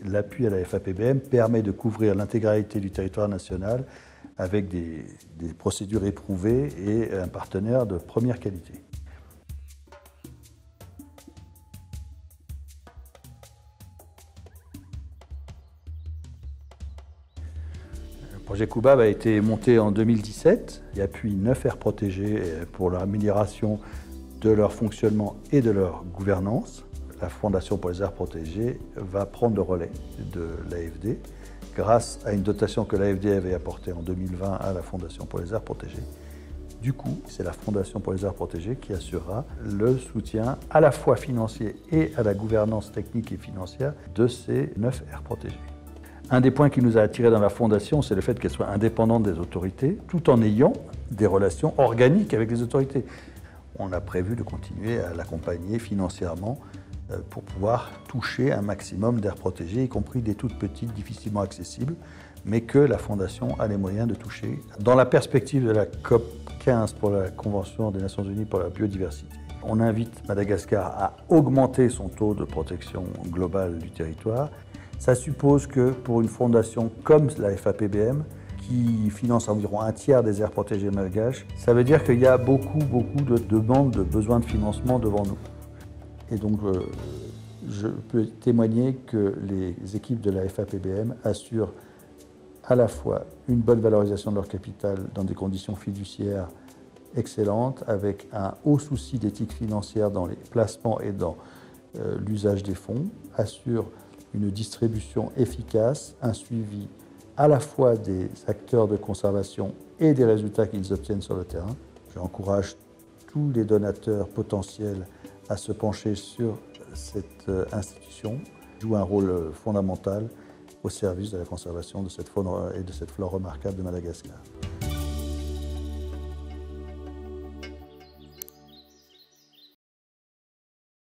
L'appui à la FAPBM permet de couvrir l'intégralité du territoire national avec des procédures éprouvées et un partenaire de première qualité. Le projet COUBAB a été monté en 2017 et appuie 9 aires protégées pour l'amélioration de leur fonctionnement et de leur gouvernance. La Fondation pour les aires protégées va prendre le relais de l'AFD grâce à une dotation que l'AFD avait apportée en 2020 à la Fondation pour les aires protégées. Du coup, c'est la Fondation pour les aires protégées qui assurera le soutien à la fois financier et à la gouvernance technique et financière de ces 9 aires protégées. Un des points qui nous a attirés dans la Fondation, c'est le fait qu'elle soit indépendante des autorités, tout en ayant des relations organiques avec les autorités. On a prévu de continuer à l'accompagner financièrement pour pouvoir toucher un maximum d'aires protégées, y compris des toutes petites, difficilement accessibles, mais que la Fondation a les moyens de toucher. Dans la perspective de la COP 15 pour la Convention des Nations Unies pour la biodiversité, on invite Madagascar à augmenter son taux de protection globale du territoire. Ça suppose que pour une fondation comme la FAPBM, qui finance environ un tiers des aires protégées malgaches, ça veut dire qu'il y a beaucoup de demandes, de besoins de financement devant nous. Et donc, je peux témoigner que les équipes de la FAPBM assurent à la fois une bonne valorisation de leur capital dans des conditions fiduciaires excellentes, avec un haut souci d'éthique financière dans les placements et dans l'usage des fonds, assurent une distribution efficace, un suivi à la fois des acteurs de conservation et des résultats qu'ils obtiennent sur le terrain. J'encourage tous les donateurs potentiels à se pencher sur cette institution, joue un rôle fondamental au service de la conservation de cette faune et de cette flore remarquable de Madagascar.